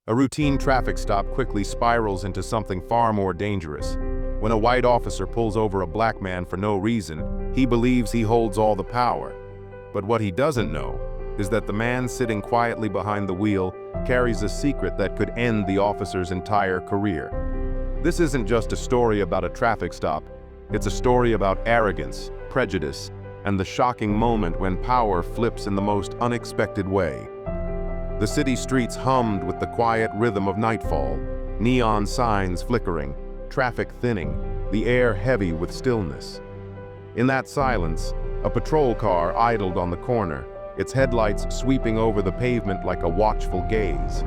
A routine traffic stop quickly spirals into something far more dangerous. When a white officer pulls over a black man for no reason, he believes he holds all the power. But what he doesn't know is that the man sitting quietly behind the wheel carries a secret that could end the officer's entire career. This isn't just a story about a traffic stop. It's a story about arrogance, prejudice, and the shocking moment when power flips in the most unexpected way. The city streets hummed with the quiet rhythm of nightfall, neon signs flickering, traffic thinning, the air heavy with stillness. In that silence, a patrol car idled on the corner, its headlights sweeping over the pavement like a watchful gaze.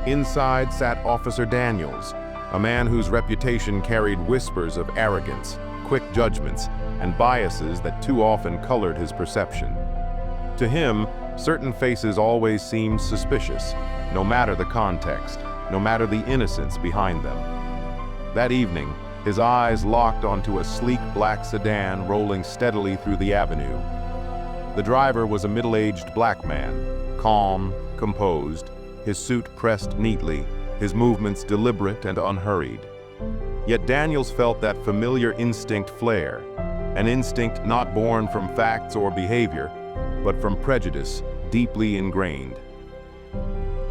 Inside sat Officer Daniels, a man whose reputation carried whispers of arrogance, quick judgments, and biases that too often colored his perception. To him, certain faces always seemed suspicious, no matter the context, no matter the innocence behind them. That evening, his eyes locked onto a sleek black sedan rolling steadily through the avenue. The driver was a middle-aged black man, calm, composed, his suit pressed neatly, his movements deliberate and unhurried. Yet Daniels felt that familiar instinct flare, an instinct not born from facts or behavior, but from prejudice deeply ingrained.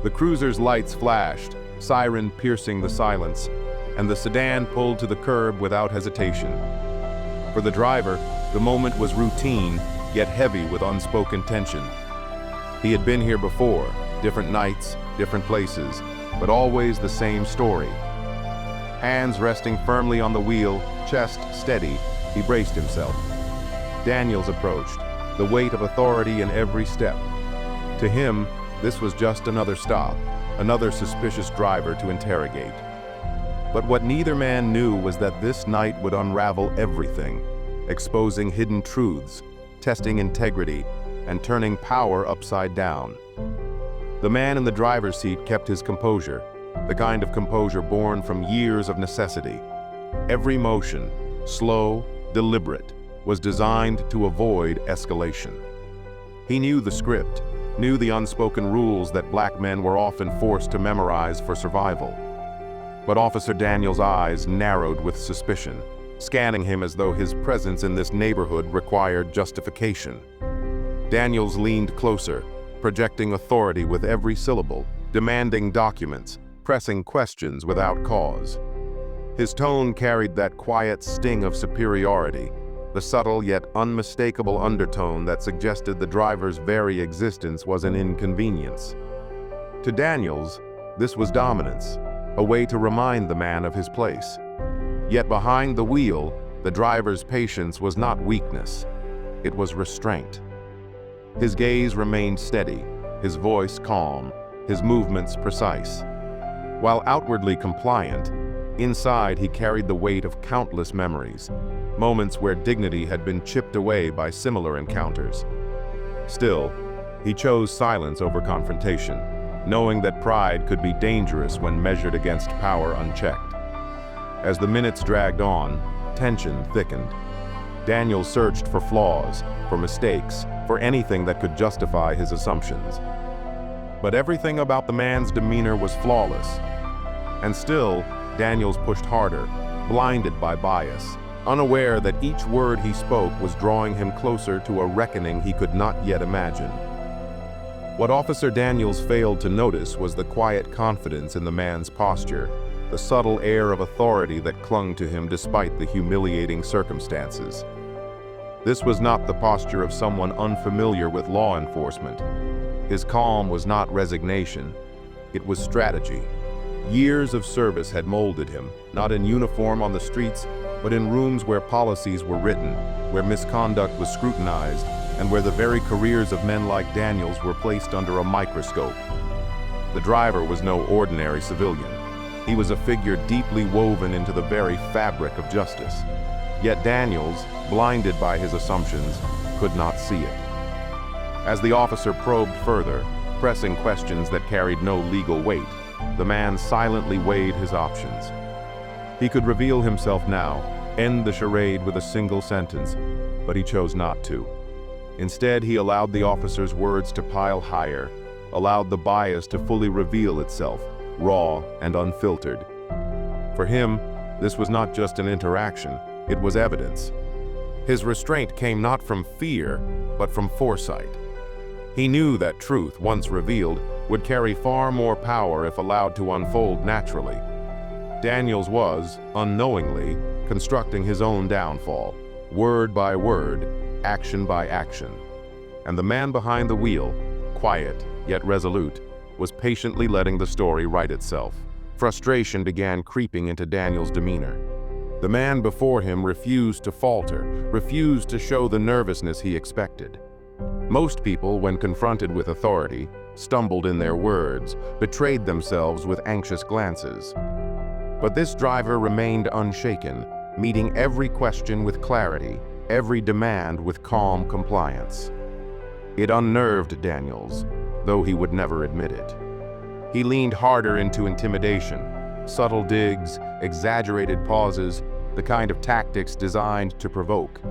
The cruiser's lights flashed, siren piercing the silence, and the sedan pulled to the curb without hesitation. For the driver, the moment was routine, yet heavy with unspoken tension. He had been here before, different nights, different places, but always the same story. Hands resting firmly on the wheel, chest steady, he braced himself. Daniels approached, the weight of authority in every step. To him, this was just another stop, another suspicious driver to interrogate. But what neither man knew was that this night would unravel everything, exposing hidden truths, testing integrity, and turning power upside down. The man in the driver's seat kept his composure, the kind of composure born from years of necessity. Every motion, slow, deliberate, was designed to avoid escalation. He knew the script, knew the unspoken rules that black men were often forced to memorize for survival. But Officer Daniels' eyes narrowed with suspicion, scanning him as though his presence in this neighborhood required justification. Daniels leaned closer, projecting authority with every syllable, demanding documents, pressing questions without cause. His tone carried that quiet sting of superiority, the subtle yet unmistakable undertone that suggested the driver's very existence was an inconvenience. To Daniels, this was dominance, a way to remind the man of his place. Yet behind the wheel, the driver's patience was not weakness, it was restraint. His gaze remained steady, his voice calm, his movements precise. While outwardly compliant, inside he carried the weight of countless memories, moments where dignity had been chipped away by similar encounters. Still, he chose silence over confrontation, knowing that pride could be dangerous when measured against power unchecked. As the minutes dragged on, tension thickened. Daniel searched for flaws, for mistakes, for anything that could justify his assumptions. But everything about the man's demeanor was flawless. And still, Daniels pushed harder, blinded by bias, unaware that each word he spoke was drawing him closer to a reckoning he could not yet imagine. What Officer Daniels failed to notice was the quiet confidence in the man's posture, the subtle air of authority that clung to him despite the humiliating circumstances. This was not the posture of someone unfamiliar with law enforcement. His calm was not resignation, it was strategy. Years of service had molded him, not in uniform on the streets, but in rooms where policies were written, where misconduct was scrutinized, and where the very careers of men like Daniels were placed under a microscope. The driver was no ordinary civilian. He was a figure deeply woven into the very fabric of justice. Yet Daniels, blinded by his assumptions, could not see it. As the officer probed further, pressing questions that carried no legal weight, the man silently weighed his options. He could reveal himself now, end the charade with a single sentence, but he chose not to. Instead, he allowed the officer's words to pile higher, allowed the bias to fully reveal itself, raw and unfiltered. For him, this was not just an interaction, it was evidence. His restraint came not from fear, but from foresight. He knew that truth, once revealed, would carry far more power if allowed to unfold naturally. Daniels was, unknowingly, constructing his own downfall, word by word, action by action. And the man behind the wheel, quiet yet resolute, was patiently letting the story write itself. Frustration began creeping into Daniel's demeanor. The man before him refused to falter, refused to show the nervousness he expected. Most people, when confronted with authority, stumbled in their words, betrayed themselves with anxious glances. But this driver remained unshaken, meeting every question with clarity, every demand with calm compliance. It unnerved Daniels, though he would never admit it. He leaned harder into intimidation, subtle digs, exaggerated pauses, the kind of tactics designed to provoke.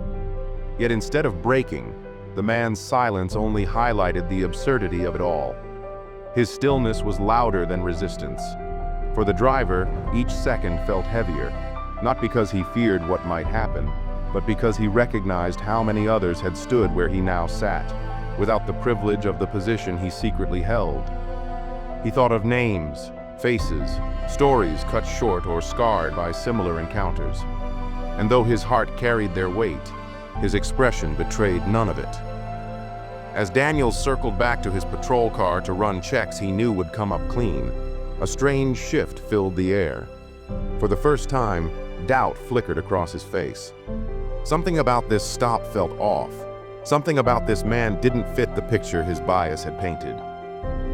Yet instead of breaking, the man's silence only highlighted the absurdity of it all. His stillness was louder than resistance. For the driver, each second felt heavier, not because he feared what might happen, but because he recognized how many others had stood where he now sat, without the privilege of the position he secretly held. He thought of names, faces, stories cut short or scarred by similar encounters. And though his heart carried their weight, his expression betrayed none of it. As Daniels circled back to his patrol car to run checks he knew would come up clean, a strange shift filled the air. For the first time, doubt flickered across his face. Something about this stop felt off. Something about this man didn't fit the picture his bias had painted.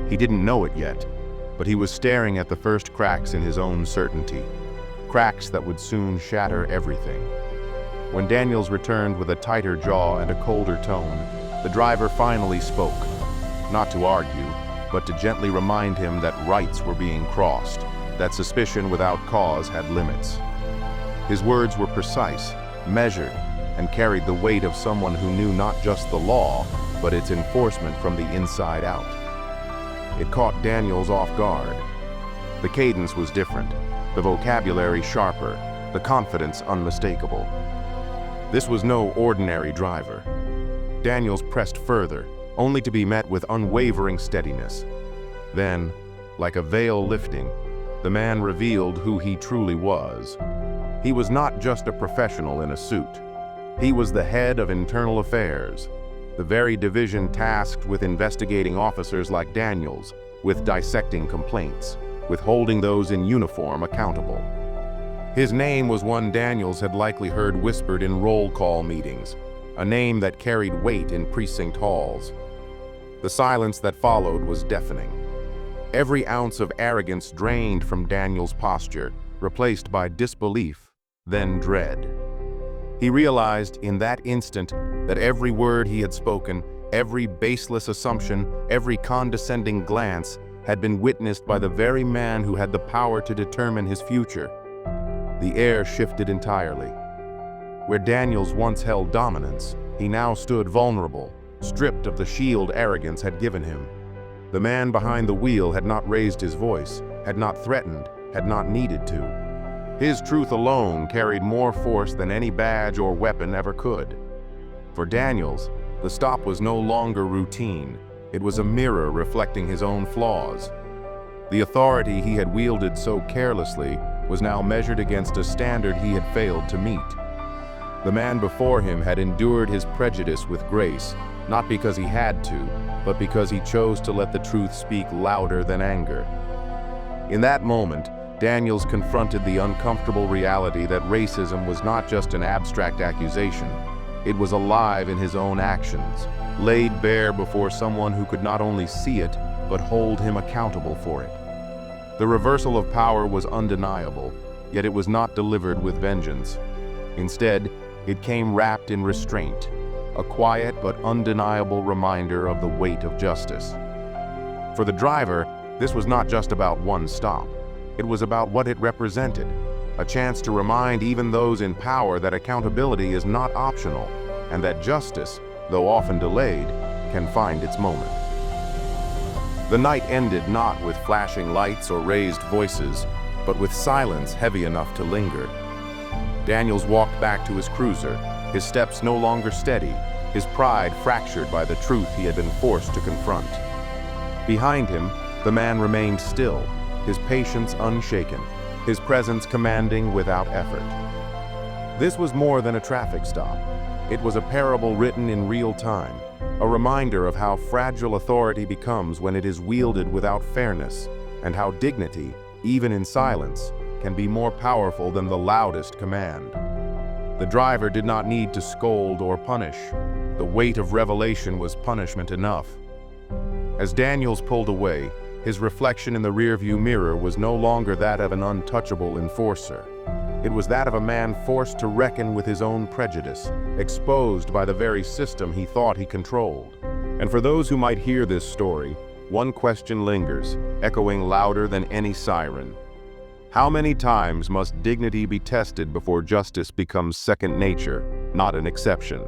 He didn't know it yet, but he was staring at the first cracks in his own certainty. Cracks that would soon shatter everything. When Daniels returned with a tighter jaw and a colder tone, the driver finally spoke, not to argue, but to gently remind him that rights were being crossed, that suspicion without cause had limits. His words were precise, measured, and carried the weight of someone who knew not just the law, but its enforcement from the inside out. It caught Daniels off guard. The cadence was different, the vocabulary sharper, the confidence unmistakable. This was no ordinary driver. Daniels pressed further, only to be met with unwavering steadiness. Then, like a veil lifting, the man revealed who he truly was. He was not just a professional in a suit. He was the head of internal affairs, the very division tasked with investigating officers like Daniels, with dissecting complaints, with holding those in uniform accountable. His name was one Daniels had likely heard whispered in roll call meetings, a name that carried weight in precinct halls. The silence that followed was deafening. Every ounce of arrogance drained from Daniels' posture, replaced by disbelief, then dread. He realized in that instant that every word he had spoken, every baseless assumption, every condescending glance had been witnessed by the very man who had the power to determine his future. The air shifted entirely. Where Daniels once held dominance, he now stood vulnerable, stripped of the shield arrogance had given him. The man behind the wheel had not raised his voice, had not threatened, had not needed to. His truth alone carried more force than any badge or weapon ever could. For Daniels, the stop was no longer routine. It was a mirror reflecting his own flaws. The authority he had wielded so carelessly was now measured against a standard he had failed to meet. The man before him had endured his prejudice with grace, not because he had to, but because he chose to let the truth speak louder than anger. In that moment, Daniels confronted the uncomfortable reality that racism was not just an abstract accusation. It was alive in his own actions, laid bare before someone who could not only see it, but hold him accountable for it. The reversal of power was undeniable, yet it was not delivered with vengeance. Instead, it came wrapped in restraint, a quiet but undeniable reminder of the weight of justice. For the driver, this was not just about one stop. It was about what it represented, a chance to remind even those in power that accountability is not optional, and that justice, though often delayed, can find its moment. The night ended not with flashing lights or raised voices, but with silence heavy enough to linger. Daniels walked back to his cruiser, his steps no longer steady, his pride fractured by the truth he had been forced to confront. Behind him, the man remained still, his patience unshaken, his presence commanding without effort. This was more than a traffic stop. It was a parable written in real time, a reminder of how fragile authority becomes when it is wielded without fairness, and how dignity, even in silence, can be more powerful than the loudest command. The driver did not need to scold or punish. The weight of revelation was punishment enough. As Daniels pulled away, his reflection in the rearview mirror was no longer that of an untouchable enforcer. It was that of a man forced to reckon with his own prejudice, exposed by the very system he thought he controlled. And for those who might hear this story, one question lingers, echoing louder than any siren. How many times must dignity be tested before justice becomes second nature, not an exception?